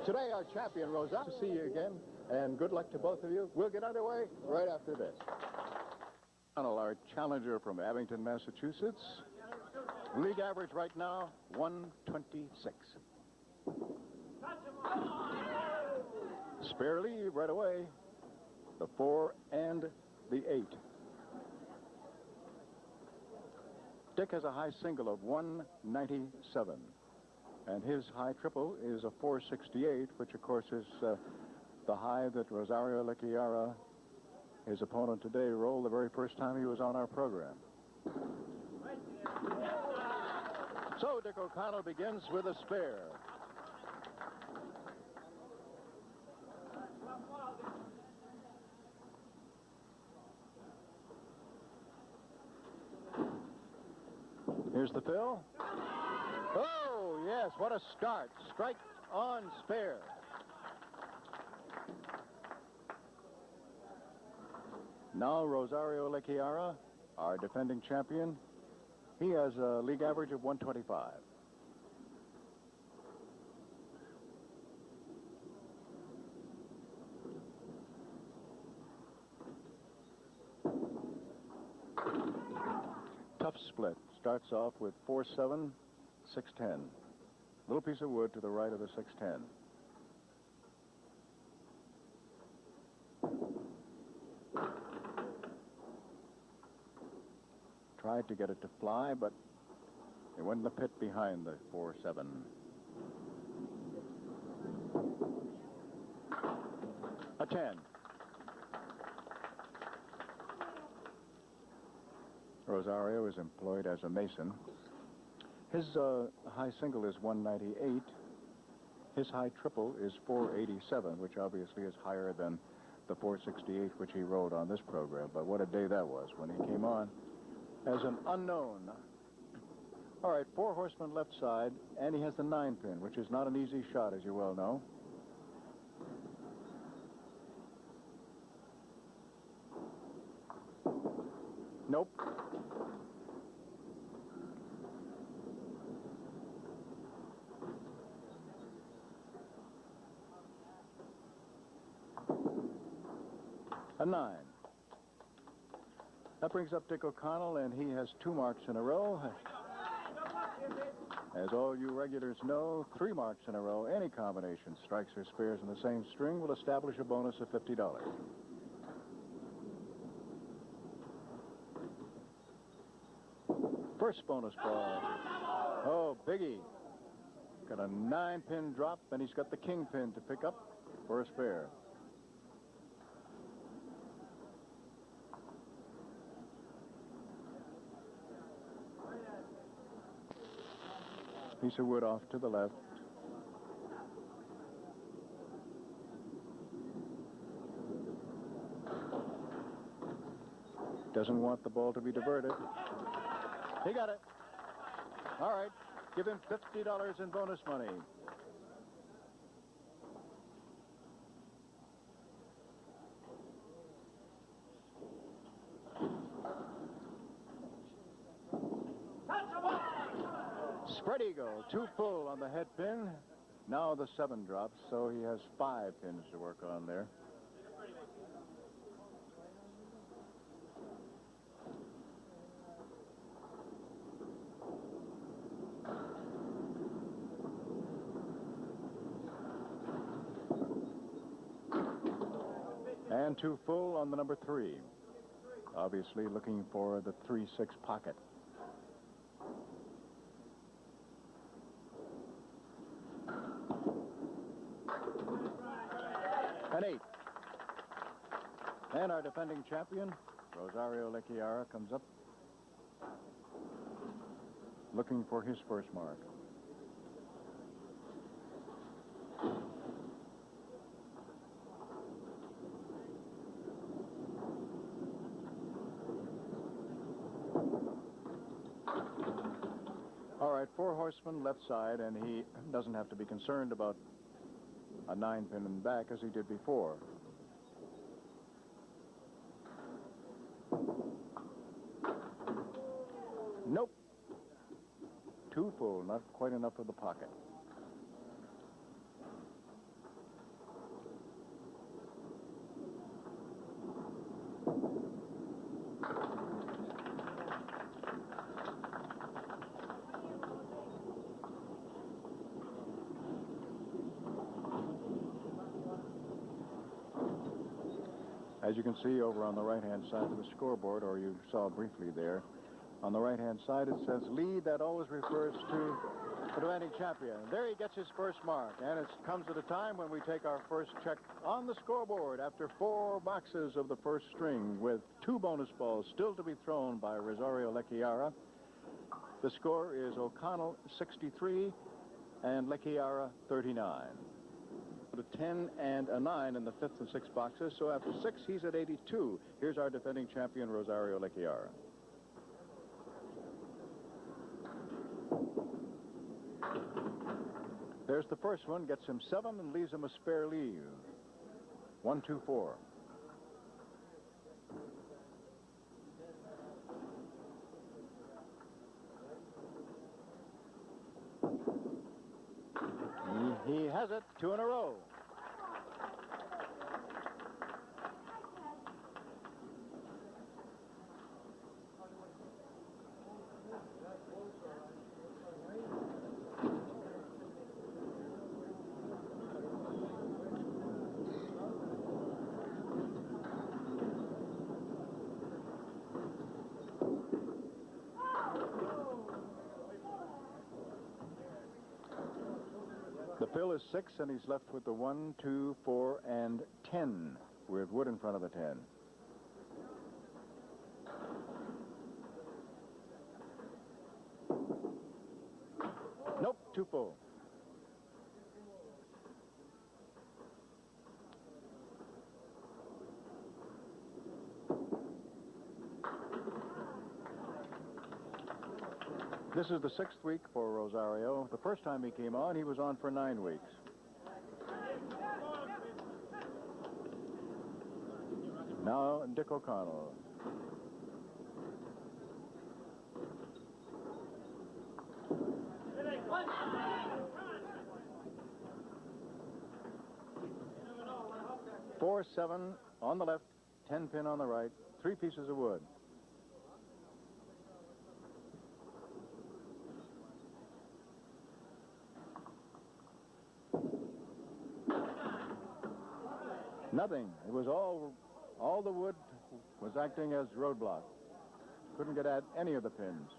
Today, our champion, Rosario. To see you again, and good luck to both of you. We'll get underway right after this. Our challenger from Abington, Massachusetts. League average right now, 126. Spare leave right away. The 4 and the 8. Dick has a high single of 197. And his high triple is a 468, which, of course, is the high that Rosario Lechiara, his opponent today, rolled the very first time he was on our program. So Dick O'Connell begins with a spare. Here's the fill. Oh, yes, what a start. Strike on spare. Now Rosario Lechiara, our defending champion, he has a league average of 125. Tough split. Starts off with 4-7, 6-10. Little piece of wood to the right of the 6-10. Tried to get it to fly, but it went in the pit behind the 4-7. A 10. Rosario is employed as a mason. His high single is 198. His high triple is 487, which obviously is higher than the 468 which he rode on this program. But what a day that was when he came on as an unknown. All right, 4 horsemen left side, and he has the 9-pin, which is not an easy shot, as you well know. Nope. A 9. That brings up Dick O'Connell, and he has 2 marks in a row. As all you regulars know, 3 marks in a row, any combination, strikes or spares in the same string, will establish a bonus of $50. First bonus ball. Oh, biggie. Got a 9-pin drop, and he's got the king pin to pick up for a spare. Piece of wood off to the left. Doesn't want the ball to be diverted. He got it. All right, give him $50 in bonus money. Spread eagle, 2 full on the head pin. Now the 7 drops, so he has 5 pins to work on there. And 2 full on the number 3. Obviously looking for the 3-6 pocket. An 8. And our defending champion, Rosario Lechiara, comes up looking for his first mark. All right, 4 horsemen left side, and he doesn't have to be concerned about a 9-pin in the back as he did before. Nope. 2 full, not quite enough of the pocket. As you can see over on the right-hand side of the scoreboard, or you saw briefly there, on the right-hand side it says lead. That always refers to the defending champion. There he gets his first mark, and it comes at a time when we take our first check on the scoreboard after 4 boxes of the first string with 2 bonus balls still to be thrown by Rosario Lechiara. The score is O'Connell 63 and Lechiara 39. A 10 and a 9 in the 5th and 6th boxes, so after 6 he's at 82. Here's our defending champion Rosario Lechiara. There's the first one, gets him 7 and leaves him a spare leave. 1, 2, 4. He has it, 2 in a row. The fill is 6, and he's left with the 1, 2, 4, and 10, with wood in front of the 10. Nope, too full. This is the 6th week for Rosario. The first time he came on, he was on for 9 weeks. Now, Dick O'Connell. Four, 7 on the left, 10 pin on the right, 3 pieces of wood. Nothing. It was all the wood was acting as roadblock. Couldn't get at any of the pins.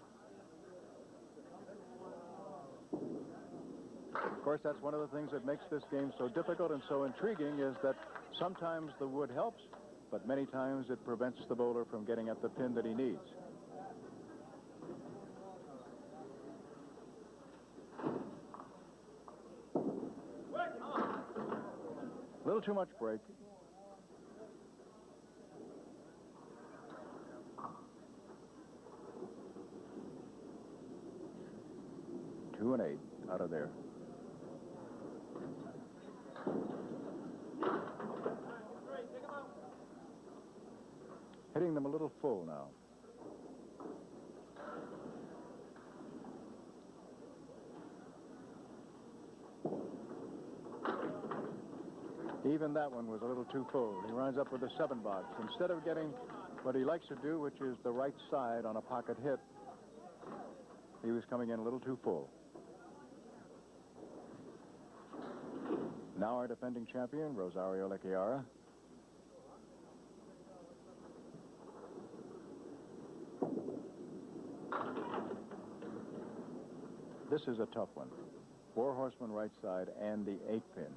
Of course, that's one of the things that makes this game so difficult and so intriguing, is that sometimes the wood helps, but many times it prevents the bowler from getting at the pin that he needs. A little too much break. Two and 8 out of there. Hitting them a little full now. Even that one was a little too full. He winds up with a 7 box. Instead of getting what he likes to do, which is the right side on a pocket hit, he was coming in a little too full. Now our defending champion, Rosario Lechiara. This is a tough one. 4 horsemen right side and the 8 pin.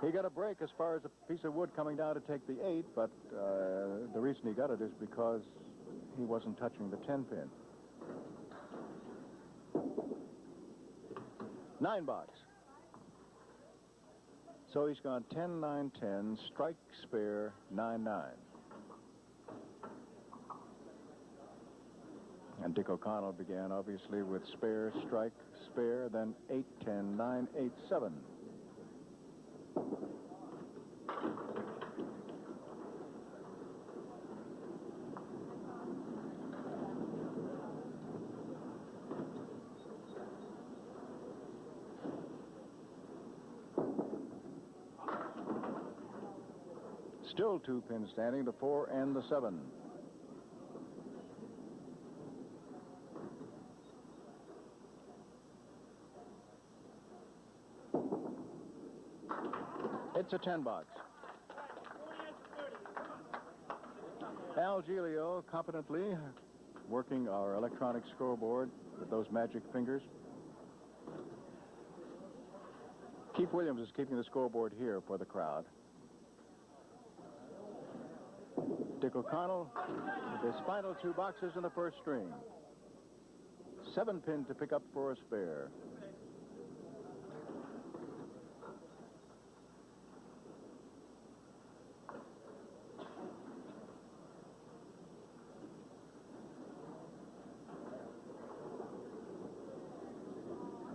He got a break as far as a piece of wood coming down to take the 8, but the reason he got it is because he wasn't touching the 10 pin. 9 box. So he's gone 10, 9, 10, strike, spare, 9, 9. And Dick O'Connell began, obviously, with spare, strike, spare, then 8, 10, 9, 8, 7. Still 2 pins standing, the 4 and the 7. It's a 10 box. Al Giglio competently working our electronic scoreboard with those magic fingers. Keith Williams is keeping the scoreboard here for the crowd. Dick O'Connell with his final 2 boxes in the first string. 7 pin to pick up for a spare.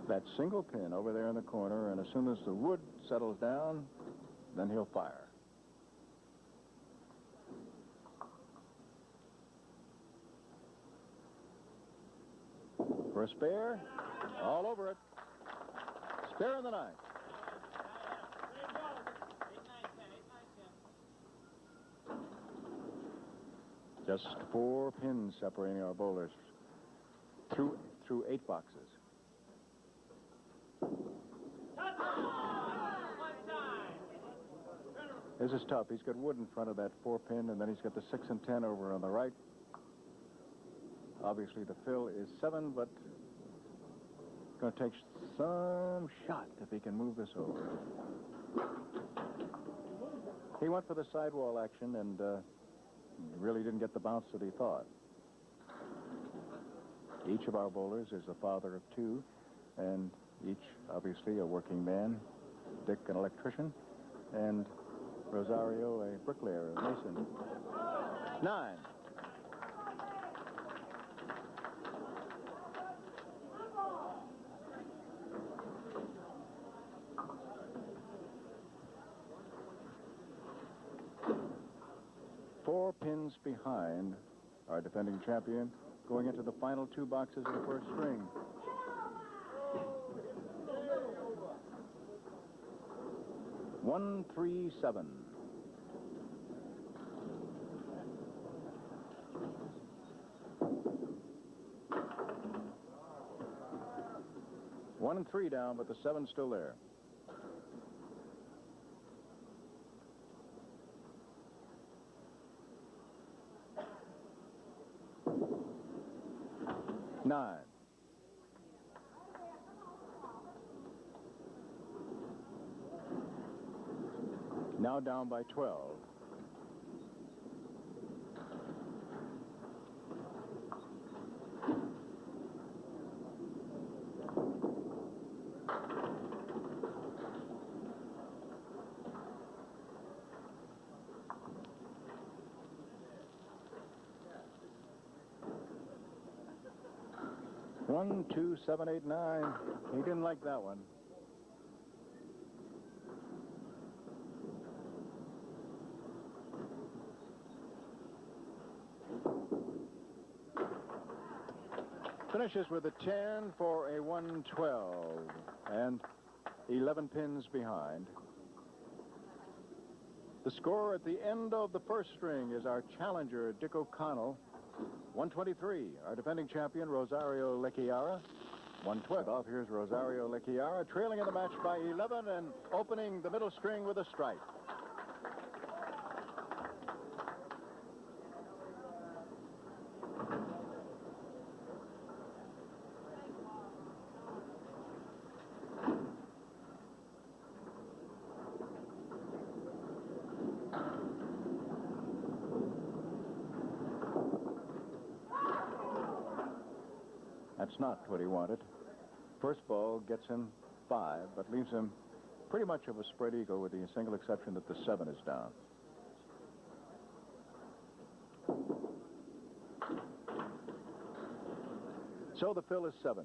That single pin over there in the corner, and as soon as the wood settles down, then he'll fire. For a spare, all over it. Spare in the 9th. Just 4 pins separating our bowlers through 8 boxes. This is tough. He's got wood in front of that 4 pin, and then he's got the 6 and 10 over on the right. Obviously, the fill is 7, but it's going to take some shot if he can move this over. He went for the sidewall action and really didn't get the bounce that he thought. Each of our bowlers is a father of 2, and each, obviously, a working man. Dick, an electrician, and Rosario, a bricklayer, a mason. 9. Four pins behind our defending champion, going into the final 2 boxes of the first string. One, 3, 7. One and 3 down, but the 7's still there. Nine. Now down by 12. One, 2, 7, 8, 9. He didn't like that one. Finishes with a 10 for a 112 and 11 pins behind. The score at the end of the first string is our challenger, Dick O'Connell, 123. Our defending champion, Rosario Lechiara, 112. Here's Rosario Lechiara, trailing in the match by 11 and opening the middle string with a strike. That's not what he wanted. First ball gets him 5, but leaves him pretty much of a spread eagle with the single exception that the 7 is down. So the fill is 7.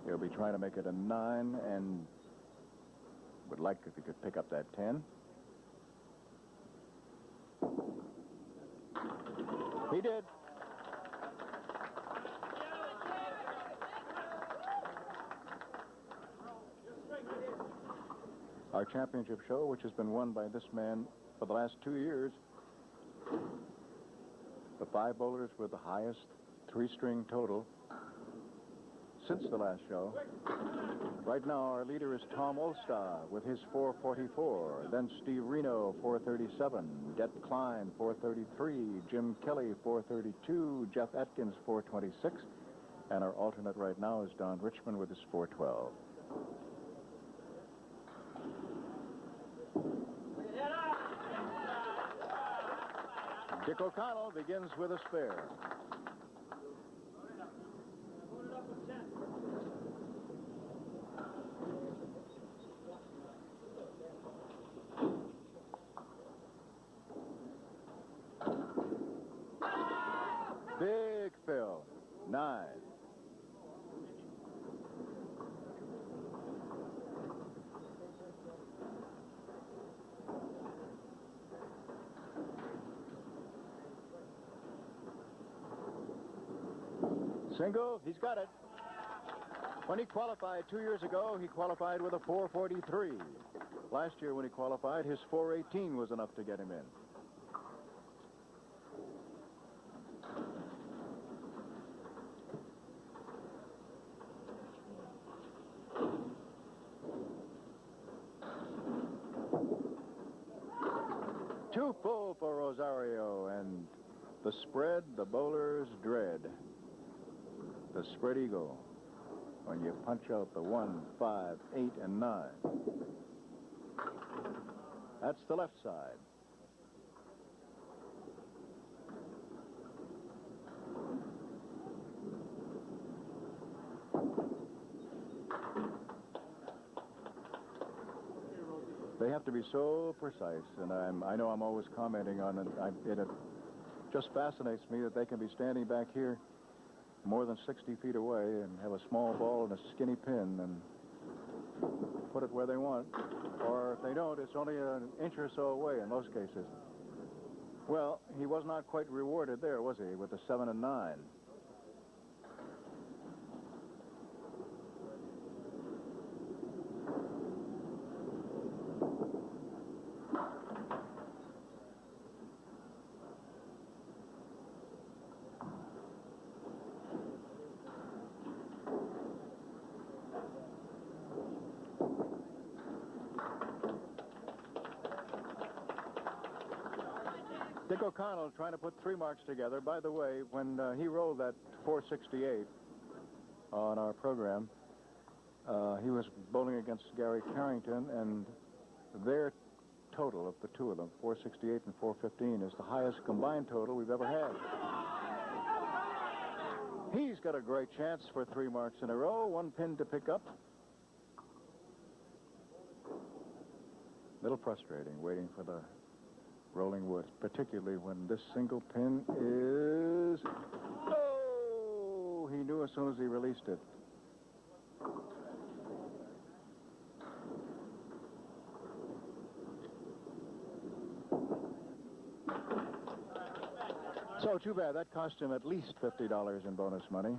He'll be trying to make it a 9 and would like if he could pick up that 10. He did. Our championship show, which has been won by this man for the last 2 years. The 5 bowlers with the highest 3-string total since the last show. Right now, our leader is Tom Olstad with his 444. Then Steve Reno, 437. Det Klein, 433. Jim Kelly, 432. Jeff Atkins, 426. And our alternate right now is Don Richmond with his 412. Dick O'Connell begins with a spare. Big fill. 9. Single, he's got it. When he qualified 2 years ago, he qualified with a 443. Last year when he qualified, his 418 was enough to get him in. Too full for Rosario, and the spread the bowlers dread. The spread eagle, when you punch out the 1, 5, 8, and 9. That's the left side. They have to be so precise, and I know I'm always commenting on it. It just fascinates me that they can be standing back here more than 60 feet away and have a small ball and a skinny pin and put it where they want. Or if they don't, it's only an inch or so away in most cases. Well, he was not quite rewarded there, was he, with the 7 and 9. Dick O'Connell trying to put 3 marks together. By the way, when he rolled that 468 on our program, he was bowling against Gary Carrington, and their total of the two of them, 468 and 415, is the highest combined total we've ever had. He's got a great chance for 3 marks in a row, 1 pin to pick up. Little frustrating waiting for the rolling wood, particularly when this single pin is... Oh! He knew as soon as he released it. So, too bad. That cost him at least $50 in bonus money.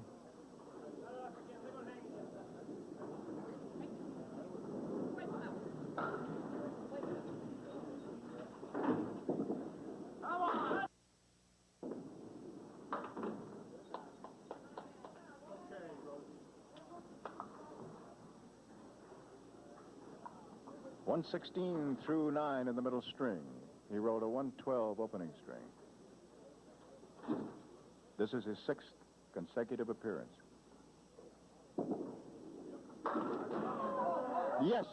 .116 through 9 in the middle string. He rolled a 112 opening string. This is his 6th consecutive appearance. Yes.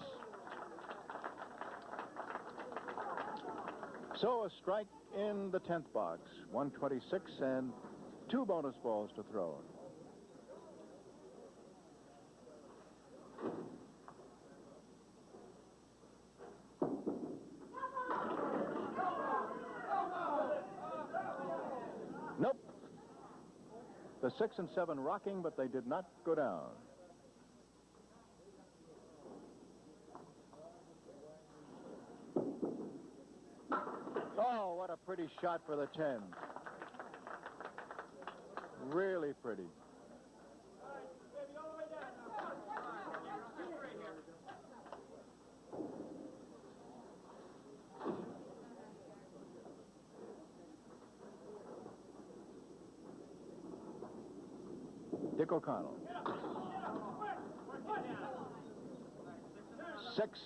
So a strike in the 10th box. 126 and 2 bonus balls to throw. Nope. The 6 and 7 rocking, but they did not go down. Oh, what a pretty shot for the 10. Really pretty. Dick O'Connell. 6.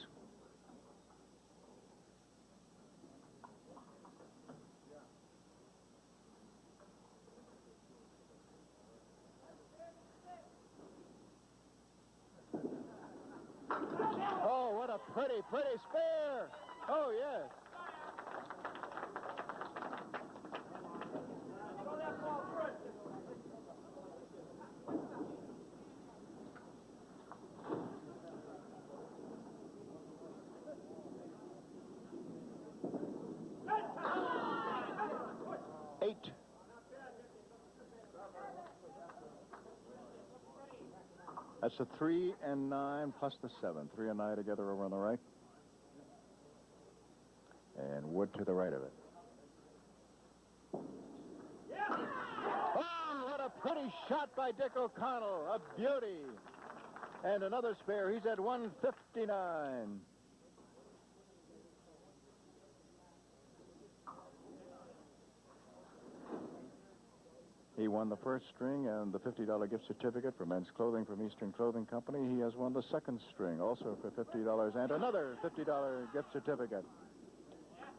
Oh, what a pretty spare. Oh, yes. That's a 3 and 9 plus the 7. 3 and 9 together over on the right. And Wood to the right of it. Oh, what a pretty shot by Dick O'Connell. A beauty. And another spare. He's at 159. He won the first string and the $50 gift certificate for men's clothing from Eastern Clothing Company. He has won the second string, also for $50, and another $50 gift certificate.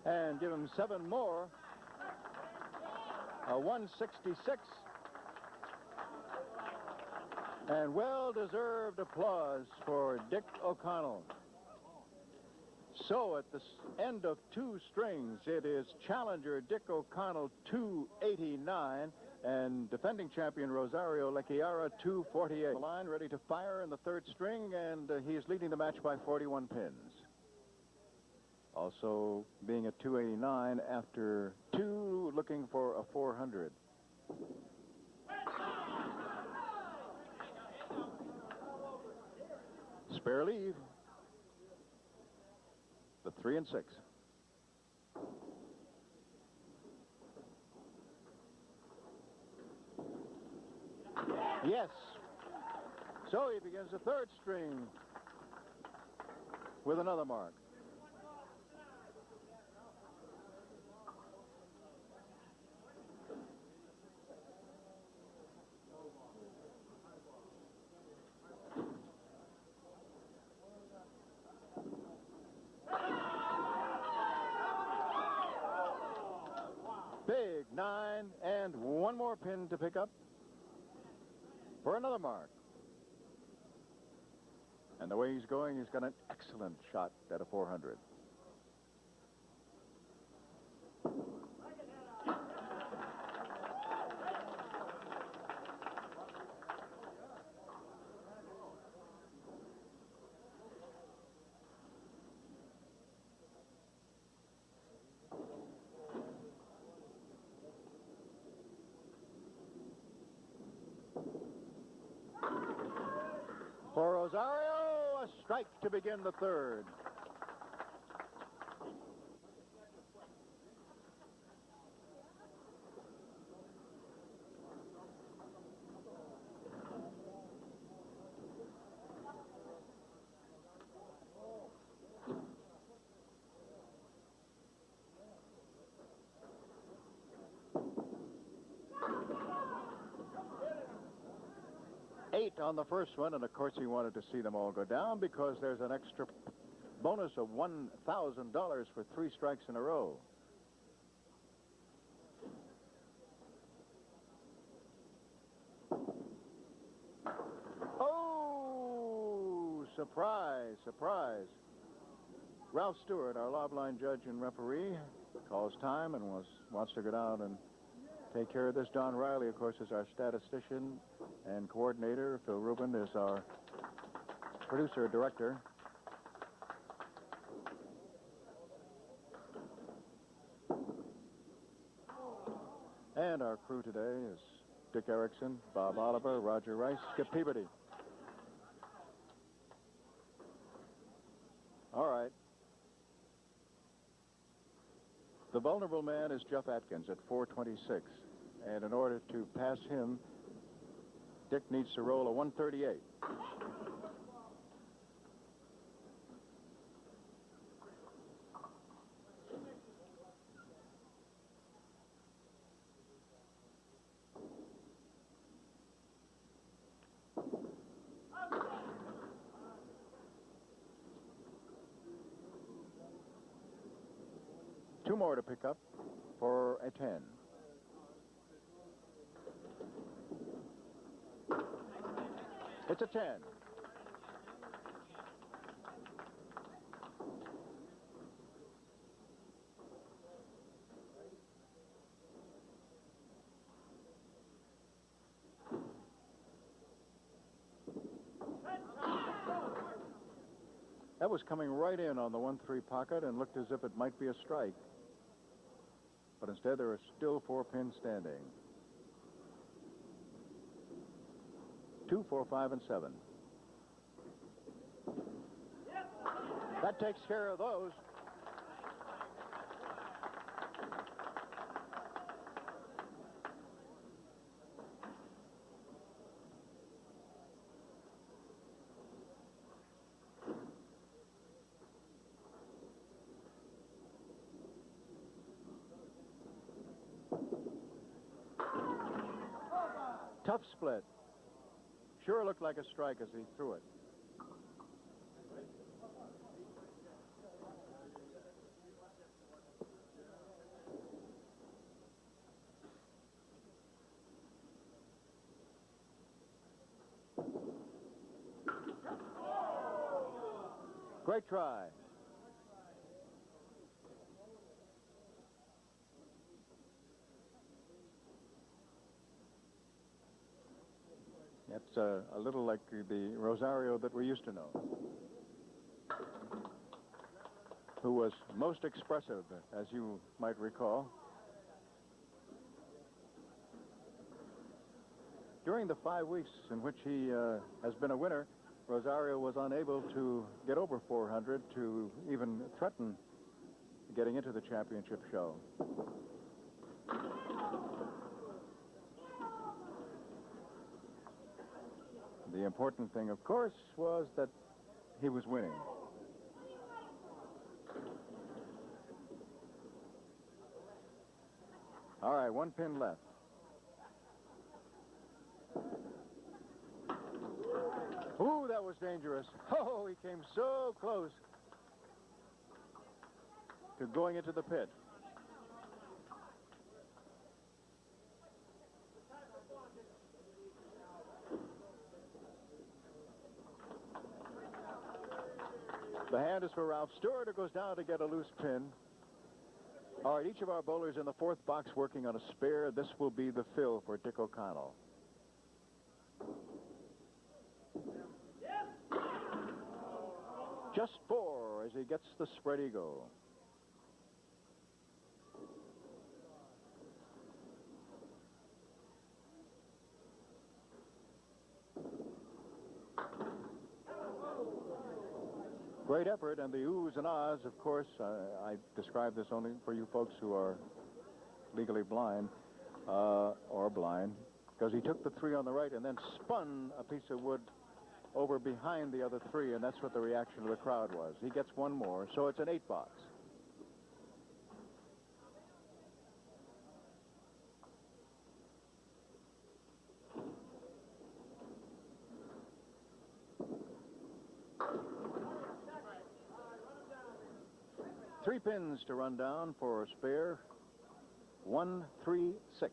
And give him 7 more. A 166. And well-deserved applause for Dick O'Connell. So at the end of 2 strings, it is challenger Dick O'Connell 289 and defending champion Rosario Lechiara 248. The line ready to fire in the 3rd string, and he is leading the match by 41 pins. Also being at 289 after 2, looking for a 400. Spare leave. The 3 and 6. Yes. So he begins the 3rd string with another mark. Big 9 and 1 more pin to pick up for another mark. And the way he's going, he's got an excellent shot at a 400. For Rosario, a strike to begin the 3rd. On the first one, and of course he wanted to see them all go down because there's an extra bonus of $1,000 for 3 strikes in a row. Oh, surprise, surprise. Ralph Stewart, our lob line judge and referee, calls time and wants to go down and take care of this. Don Riley, of course, is our statistician and coordinator. Phil Rubin is our producer-director. And our crew today is Dick Erickson, Bob Oliver, Roger Rice, Skip Peabody. All right. The vulnerable man is Jeff Atkins at 426. And in order to pass him, Dick needs to roll a 138. Two more to pick up for a 10. It's a 10. That was coming right in on the 1-3 pocket and looked as if it might be a strike. But instead, there are still 4 pins standing. 2, 4, 5, and 7. That takes care of those. Tough split. Sure looked like a strike as he threw it. Great try. It's a little like the Rosario that we used to know, who was most expressive, as you might recall. During the 5 weeks in which he has been a winner, Rosario was unable to get over 400 to even threaten getting into the championship show. The important thing, of course, was that he was winning. All right, 1 pin left. Ooh, that was dangerous. Oh, he came so close to going into the pit. The hand is for Ralph Stewart, who goes down to get a loose pin. All right, each of our bowlers in the 4th box working on a spare. This will be the fill for Dick O'Connell. Just 4 as he gets the spread eagle. Great effort, and the oohs and ahs, of course, I describe this only for you folks who are legally blind, or blind, because he took the 3 on the right and then spun a piece of wood over behind the other 3, and that's what the reaction of the crowd was. He gets 1 more, so it's an 8 box. Three pins to run down for a spare. 1, 3, 6.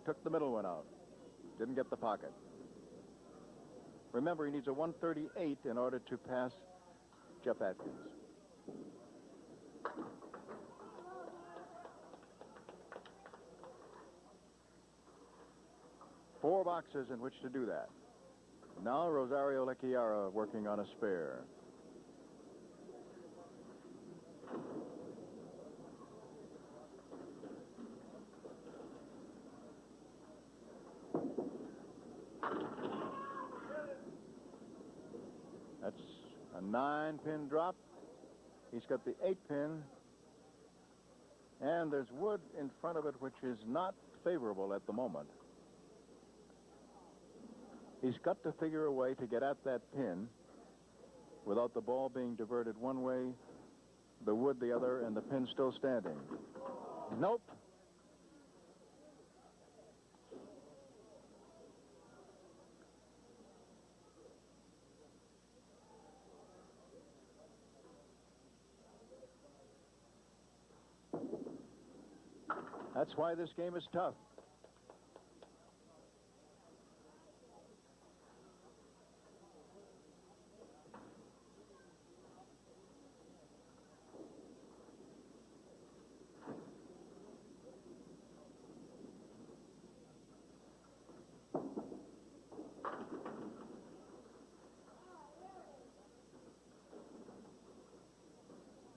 Took the middle one out. Didn't get the pocket. Remember, he needs a 138 in order to pass Jeff Atkins. Four boxes in which to do that. Now Rosario Lechiara working on a spare. That's a 9-pin drop. He's got the 8-pin. And there's wood in front of it which is not favorable at the moment. He's got to figure a way to get at that pin without the ball being diverted one way, the wood the other, and the pin still standing. Nope. That's why this game is tough.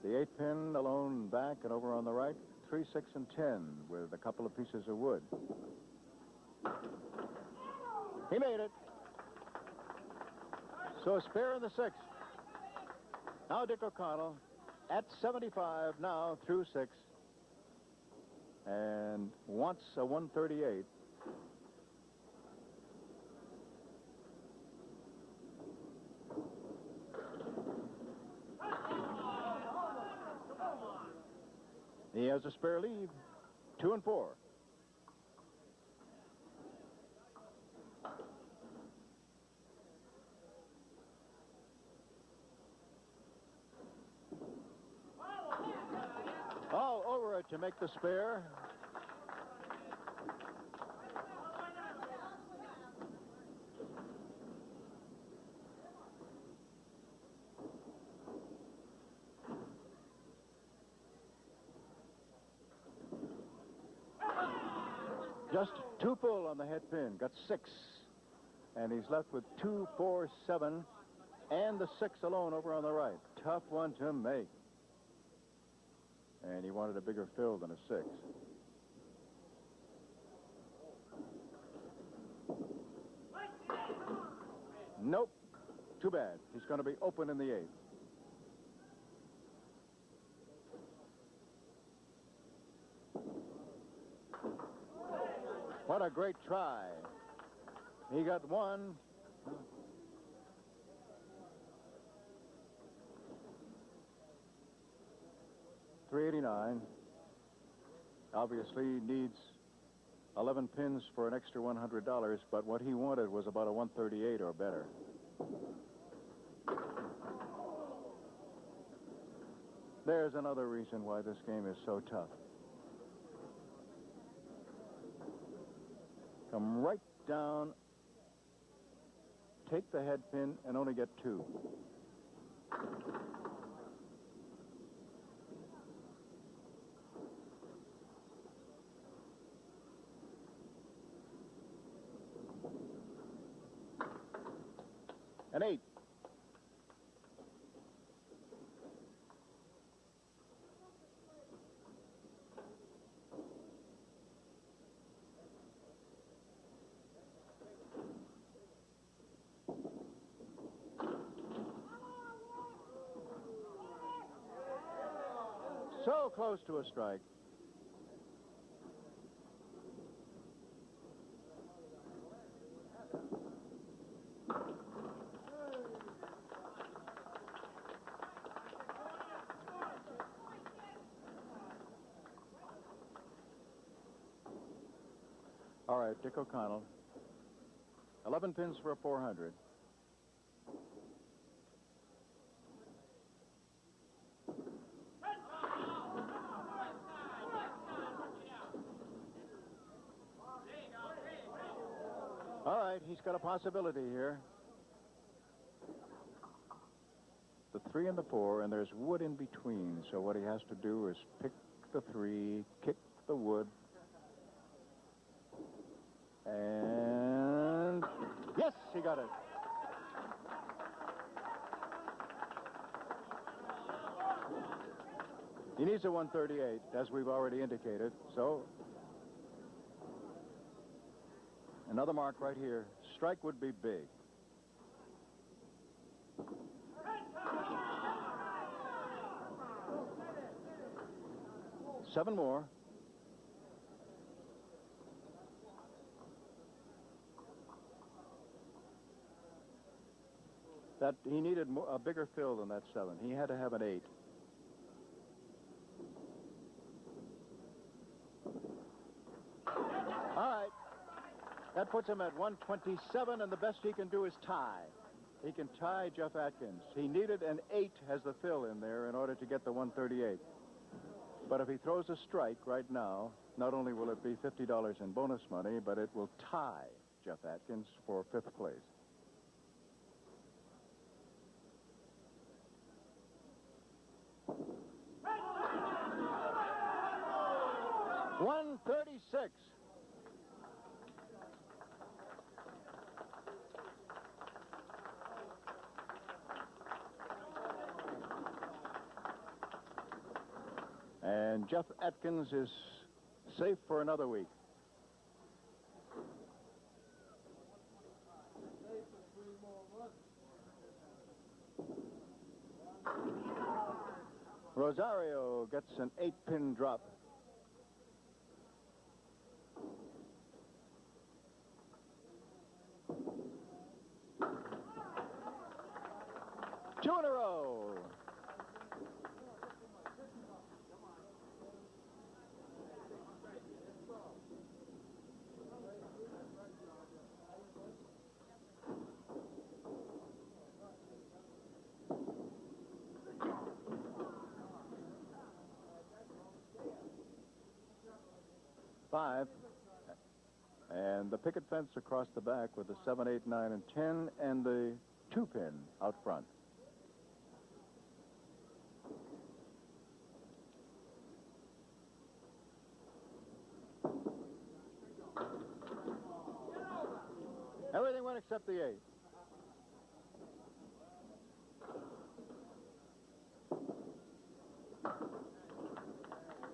The 8-pin alone back and over on the right, 3, 6, and 10 with a couple of pieces of wood. He made it. So a spare in the 6. Now Dick O'Connell at 75 now through 6 and wants a 138. He has a spare lead, 2 and 4. Oh, over it to make the spare. Just 2 full on the head pin. Got 6. And he's left with 2, 4, 7, and the 6 alone over on the right. Tough one to make. And he wanted a bigger fill than a 6. Nope. Too bad. He's going to be open in the 8th. What a great try. He got 1. $389. Obviously needs 11 pins for an extra $100, but what he wanted was about a 138 or better. There's another reason why this game is so tough. Come right down, take the head pin, and only get 2. An 8. So close to a strike. All right, Dick O'Connell. 11 pins for a 400. All right, he's got a possibility here. The 3 and the 4, and there's wood in between. So what he has to do is pick the 3, kick the wood. And yes, he got it. He needs a 138, as we've already indicated. So another mark right here. Strike would be big. Seven more. That he needed a bigger fill than that 7. He had to have an 8. All right. That puts him at 127, and the best he can do is tie. He can tie Jeff Atkins. He needed an 8 as the fill in there in order to get the 138. But if he throws a strike right now, not only will it be $50 in bonus money, but it will tie Jeff Atkins for 5th place. $136. And Jeff Atkins is safe for another week. Rosario gets an 8-pin drop. Two in a row. Five. And the picket fence across the back with the 7, 8, 9, and 10, and the 2-pin out front. Everything went except the 8.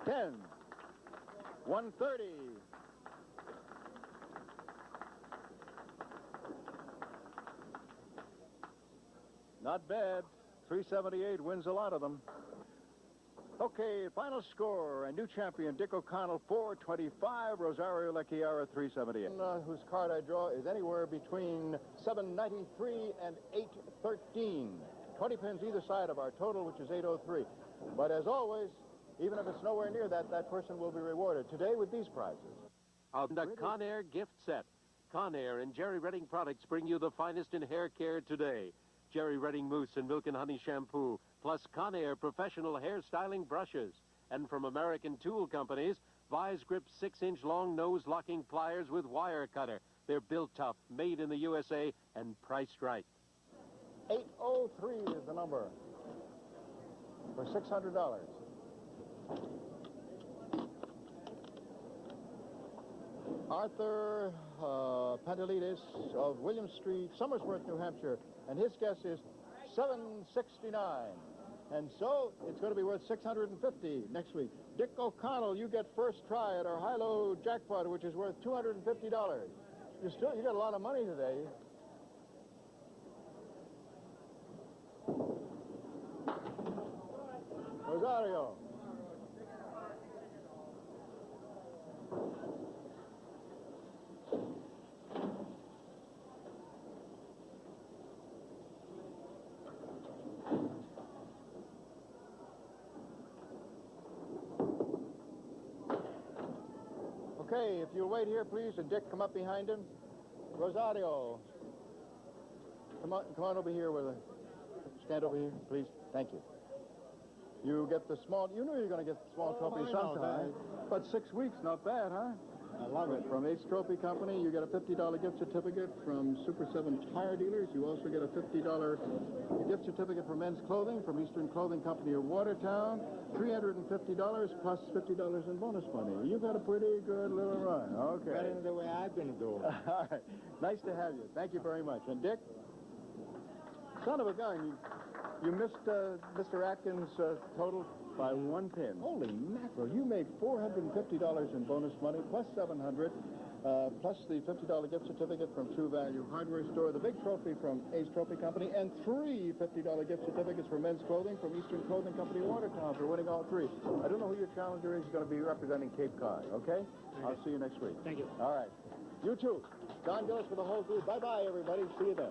$10. $130. Not bad. 378 wins a lot of them. Okay, final score. And new champion Dick O'Connell, 425. Rosario Lechiara, 378. Whose card I draw is anywhere between 793 and 813. 20 pins either side of our total, which is 803. But as always, even if it's nowhere near that, that person will be rewarded today with these prizes. The Conair gift set. Conair and Jerry Redding products bring you the finest in hair care today. Jerry Redding Mousse and Milk and Honey shampoo, plus Conair professional hair styling brushes. And from American Tool Companies, Vise Grip 6-inch long nose locking pliers with wire cutter. They're built tough, made in the USA, and priced right. 803 is the number for $600. Arthur Pantelides of William Street, Somersworth, New Hampshire, and his guess is $769. And so it's going to be worth $650 next week. Dick O'Connell, you get first try at our high-low jackpot, which is worth $250. You got a lot of money today. Rosario. Okay, if you'll wait here, please, and Dick, come up behind him. Rosario, come on over here. Stand over here, please. Thank you. You get the small. You knew you were going to get the small trophy sometime. But 6 weeks, not bad, huh? I love it. From Ace Trophy Company, you get a $50 gift certificate from Super 7 Tire Dealers. You also get a $50 gift certificate for men's clothing from Eastern Clothing Company of Watertown. $350 plus $50 in bonus money. You've had a pretty good little run. Okay. Better than the way I've been doing. All right. Nice to have you. Thank you very much. And Dick, son of a gun, you missed Mr. Atkins' total by 1 pin. Holy mackerel. You made $450 in bonus money, plus $700, plus the $50 gift certificate from True Value Hardware Store, the big trophy from Ace Trophy Company, and 3 $50 gift certificates for men's clothing from Eastern Clothing Company Watertown for winning all 3. I don't know who your challenger is. He's going to be representing Cape Cod, okay? I'll see you next week. Thank you. All right. You too. Don Gillis for the whole group. Bye-bye, everybody. See you then.